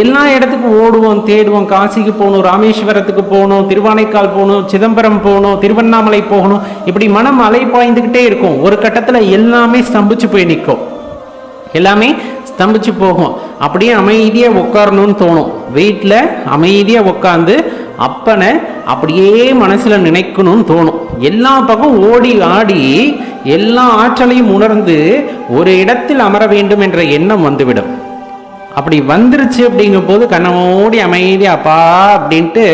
எல்லா இடத்துக்கும் ஓடுவோம், தேடுவோம். காசிக்கு போகணும், ராமேஸ்வரத்துக்கு போகணும், திருவானைக்கால் போகணும், சிதம்பரம் போகணும், திருவண்ணாமலை போகணும். இப்படி மனம் அலைப்பாய்ந்துக்கிட்டே இருக்கும். ஒரு கட்டத்தில் எல்லாமே ஸ்தம்பிச்சு போய் நிற்கும், எல்லாமே ஸ்தம்பிச்சு போகும். அப்படியே அமைதியாக உட்காரணும்னு தோணும். வீட்டில் அமைதியாக உட்காந்து அப்பனை அப்படியே மனசில் நினைக்கணும்னு தோணும். எல்லா பக்கம் ஓடி ஆடி எல்லா ஆற்றலையும் உணர்ந்து ஒரு இடத்தில் அமர வேண்டும் என்ற எண்ணம் வந்துவிடும். அப்படி வந்துருச்சு அப்படிங்கும் போது கண்ணை மூடி அமைதியா அப்பா அப்படின்ட்டு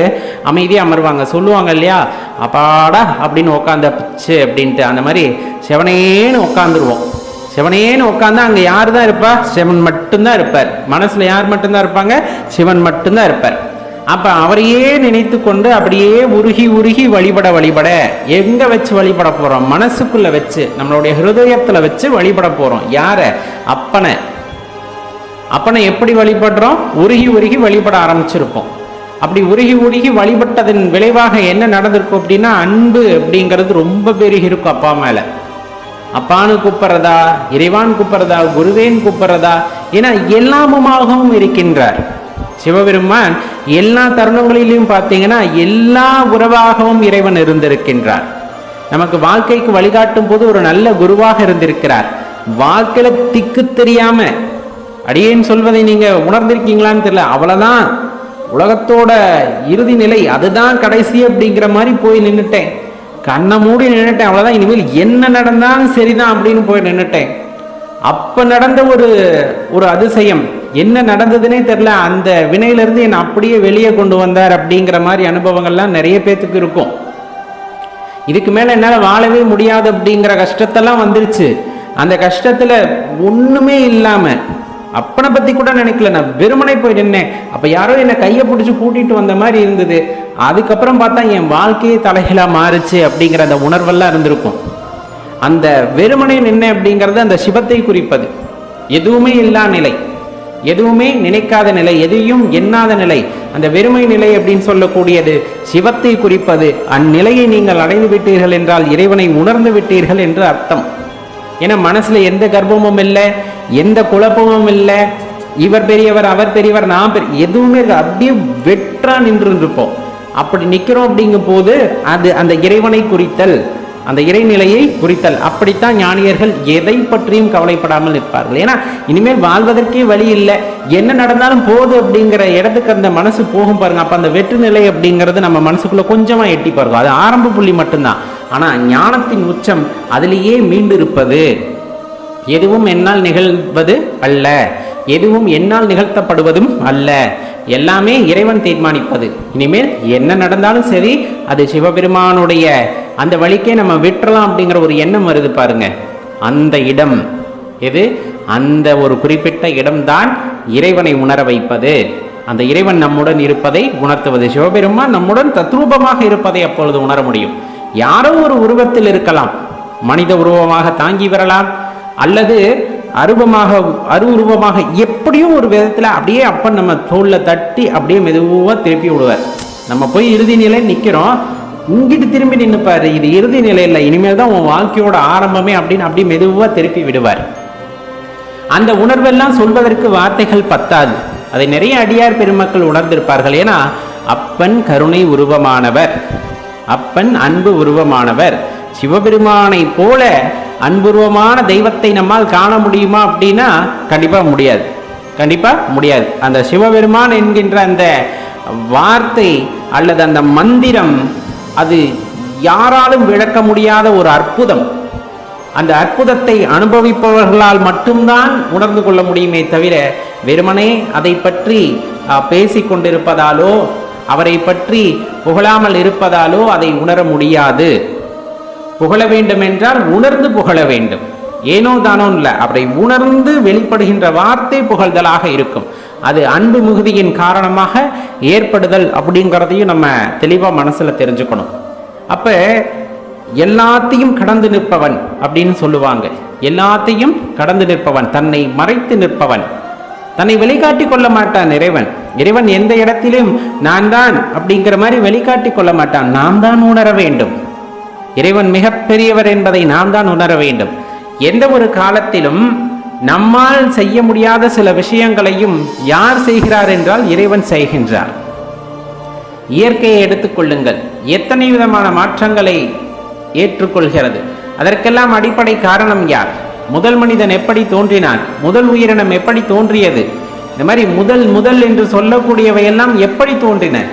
அமைதியாக அமருவாங்க. சொல்லுவாங்க இல்லையா, அப்பாடா அப்படின்னு உட்காந்துச்சு அப்படின்ட்டு. அந்த மாதிரி செவனேன்னு உட்காந்துருவோம். சிவனேன்னு உட்காந்து அங்கே யார் தான் இருப்பா? சிவன் மட்டும்தான் இருப்பார். மனசில் யார் மட்டும்தான் இருப்பாங்க? சிவன் மட்டும்தான் இருப்பார். அப்போ அவரையே நினைத்து கொண்டு அப்படியே உருகி உருகி வழிபட எங்கே வச்சு வழிபட போகிறோம்? மனசுக்குள்ளே வச்சு, நம்மளுடைய ஹிருதயத்தில் வச்சு வழிபட போகிறோம். யாரை? அப்பனை. அப்பனை எப்படி வழிபடுறோம்? உருகி உருகி வழிபட ஆரம்பிச்சிருப்போம். அப்படி உருகி உருகி வழிபட்டதன் விளைவாக என்ன நடந்திருக்கும் அப்படின்னா, அன்பு அப்படிங்கிறது ரொம்ப பெருகி இருக்கும் அப்பா மேலே. அப்பான்னு கூப்பிட்றதா, இறைவான் கூப்பிட்றதா, குருவேன் கூப்பிட்றதா, ஏன்னா எல்லாமுமாகவும் இருக்கின்றார் சிவபெருமான். எல்லா தருணங்களிலும் பார்த்தீங்கன்னா எல்லா உறவாகவும் இறைவன் இருந்திருக்கின்றார். நமக்கு வாழ்க்கைக்கு வழிகாட்டும் போது ஒரு நல்ல குருவாக இருந்திருக்கிறார். வாழ்க்கையில திக்கு தெரியாம, அடியேன்னு சொல்வதை நீங்க உணர்ந்திருக்கீங்களான்னு தெரியல, அவ்வளவுதான் உலகத்தோட இறுதி நிலை, அதுதான் கடைசி அப்படிங்கிற மாதிரி போய் நின்றுட்டேன். கண்ணை மூடி நின்றுட்டேன், அவ்வளவுதான், இனிமேல் என்ன நடந்தாலும் சரிதான் அப்படின்னு போய் நின்றுட்டேன். அப்ப நடந்த ஒரு அதிசயம், என்ன நடந்ததுன்னே தெரியல, அந்த வினையிலிருந்து என்னை அப்படியே வெளியே கொண்டு வந்தார் அப்படிங்கிற மாதிரி அனுபவங்கள்லாம் நிறைய பேத்துக்கு இருக்கும். இதுக்கு மேல என்னால வாழவே முடியாது அப்படிங்கிற கஷ்டத்தெல்லாம் வந்துருச்சு. அந்த கஷ்டத்துல ஒண்ணுமே இல்லாம அப்பனை பத்தி கூட நினைக்கல, நான் வெறுமனை போய் நின்னேன். அப்ப யாரோ என்னை கையை பிடிச்சி கூட்டிட்டு வந்த மாதிரி இருந்தது. அதுக்கப்புறம் பார்த்தா என் வாழ்க்கையே தலைகீழா மாறுச்சு அப்படிங்கிற அந்த உணர்வெல்லாம் இருந்திருக்கும். அந்த வெறுமனை நின்ன அப்படிங்கிறது அந்த சிவத்தை குறிப்பது. எதுவுமே இல்லா நிலை, எதுவுமே நினைக்காத நிலை, எதையும் எண்ணாத நிலை, அந்த வெறுமை நிலை அப்படின்னு சொல்லக்கூடியது சிவத்தை குறிப்பது. அந்நிலையை நீங்கள் அடைந்து விட்டீர்கள் என்றால் இறைவனை உணர்ந்து விட்டீர்கள் என்று அர்த்தம். ஏன்னா மனசுல எந்த கர்ப்பமும் இல்லை, எந்த குழப்பமும் இல்லை, இவர் பெரியவர் அவர் பெரியவர் நான் எதுவுமே இல்லை, அப்படியே வெற்றா நின்று இருப்போம். அப்படி நிற்கிறோம் அப்படிங்கும் போது அது அந்த இறைவனை குறித்தல், அந்த இறைநிலையை குறித்தல். அப்படித்தான் ஞானியர்கள் எதை பற்றியும் கவலைப்படாமல் நிற்பார்கள். ஏன்னா இனிமேல் வாழ்வதற்கே வழி இல்லை, என்ன நடந்தாலும் போது அப்படிங்கிற இடத்துக்கு அந்த மனசு போகும் பாருங்க. அப்ப அந்த வெற்று நிலை அப்படிங்கிறது நம்ம மனசுக்குள்ள கொஞ்சமா எட்டி பாருங்க. அது ஆரம்ப புள்ளி மட்டும்தான். ஆனா ஞானத்தின் உச்சம் அதிலேயே மீண்டு இருப்பது. எதுவும் என்னால் நிகழ்வது அல்ல, எதுவும் என்னால் நிகழ்த்தப்படுவதும் அல்ல, எல்லாமே இறைவன் தீர்மானிப்பது. இனிமேல் என்ன நடந்தாலும் சரி, அது சிவபெருமானுடைய அந்த வழிக்கே நம்ம விட்டுறலாம் அப்படிங்கிற ஒரு எண்ணம் வருது பாருங்க. அந்த இடம் எது? அந்த ஒரு குறிப்பிட்ட இடம்தான் இறைவனை உணர வைப்பது. அந்த இறைவன் நம்முடன் இருப்பதை உணர்த்துவது. சிவபெருமான் நம்முடன் தத்ரூபமாக இருப்பதை அப்பொழுது உணர முடியும். யாரோ ஒரு உருவத்தில் இருக்கலாம், மனித உருவமாக தாங்கி வரலாம், அல்லது அருவுருவமாக, எப்படியும் ஒரு விதத்துல அப்படியே அப்பன் நம்ம தோல்ல தட்டி அப்படியே மெதுவா திருப்பி விடுவார். நம்ம போய் இறுதி நிலை நிக்கிறோம், இங்கிட்டு திரும்பி நின்னுப்பாரு, இது இறுதி நிலை இல்லை, இனிமேல் தான் உன் வாழ்க்கையோட ஆரம்பமே அப்படின்னு அப்படியே மெதுவா திருப்பி விடுவார். அந்த உணர்வெல்லாம் சொல்வதற்கு வார்த்தைகள் பத்தாது. அதை நிறைய அடியார் பெருமக்கள் உணர்ந்திருப்பார்கள். ஏன்னா அப்பன் கருணை உருவமானவர், அப்பன் அன்பு உருவமானவர். சிவபெருமானை போல அன்புருவமான தெய்வத்தை நம்மால் காண முடியுமா அப்படின்னா கண்டிப்பா முடியாது, கண்டிப்பா முடியாது. அந்த சிவபெருமான் என்கின்ற அந்த வார்த்தை அல்லது அந்த மந்திரம், அது யாராலும் விளக்க முடியாத ஒரு அற்புதம். அந்த அற்புதத்தை அனுபவிப்பவர்களால் மட்டும்தான் உணர்ந்து கொள்ள முடியுமே தவிர வெறுமனே அதை பற்றி பேசிக்கொண்டிருப்பதாலோ அவரை பற்றி புகழாமல் இருப்பதாலோ அதை உணர முடியாது. புகழ வேண்டும் என்றால் உணர்ந்து புகழ வேண்டும், ஏனோ தானோ இல்லை, அவரை உணர்ந்து வெளிப்படுகின்ற வார்த்தை புகழ்தலாக இருக்கும். அது அன்பு மிகுதியின் காரணமாக ஏற்படுதல் அப்படிங்கிறதையும் நம்ம தெளிவா மனசுல தெரிஞ்சுக்கணும். அப்ப எல்லாத்தையும் கடந்து நிற்பவன் அப்படின்னு சொல்லுவாங்க. எல்லாத்தையும் கடந்து நிற்பவன், தன்னை மறைத்து நிற்பவன், தன்னை வெளிக்காட்டி கொள்ள மாட்டான் இறைவன். இறைவன் எந்த இடத்திலும் நான் தான் அப்படிங்கிற மாதிரி வெளிக்காட்டி கொள்ள மாட்டான். நாம் தான் உணர வேண்டும், இறைவன் மிக பெரியவர் என்பதை நாம் தான் உணர வேண்டும். எந்த ஒரு காலத்திலும் நம்மால் செய்ய முடியாத சில விஷயங்களையும் யார் செய்கிறார் என்றால் இறைவன் செய்கின்றார். இயற்கையை எடுத்துக்கொள்ளுங்கள், எத்தனை விதமான மாற்றங்களை ஏற்றுக்கொள்கிறது. அதற்கெல்லாம் அடிப்படை காரணம் யார்? முதல் மனிதன் எப்படி தோன்றினான்? முதல் உயிரினம் எப்படி தோன்றியது? இந்த மாதிரி முதல் என்று சொல்லக்கூடியவையெல்லாம் எப்படி தோன்றின?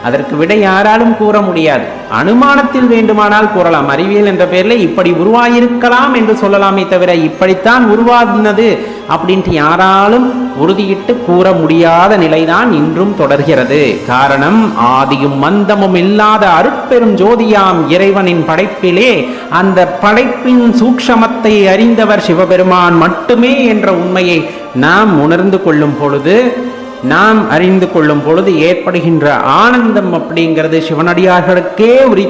அதற்கு விடை யாராலும் கூற முடியாது. அனுமானத்தில் வேண்டுமானால் கூறலாம். அறிவியல் என்ற பெயரில் இப்படி உருவாயிருக்கலாம் என்று சொல்லலாமே தவிர இப்படித்தான் உருவானது அப்படின்ட்டு யாராலும் உறுதியிட்டு கூற முடியாத நிலைதான் இன்றும் தொடர்கிறது. காரணம், ஆதியும் மந்தமும் இல்லாத அருட்பெரும் ஜோதியாம் இறைவனின் படைப்பிலே அந்த படைப்பின் சூக்ஷமத்தை அறிந்தவர் சிவபெருமான் மட்டுமே என்ற உண்மையை நாம் உணர்ந்து கொள்ளும் பொழுது, நாம் அறிந்து கொள்ளும் பொழுது ஏற்படுகின்ற ஆனந்தம் அப்படிங்கிறது சிவனடியார்களுக்கே உரித்த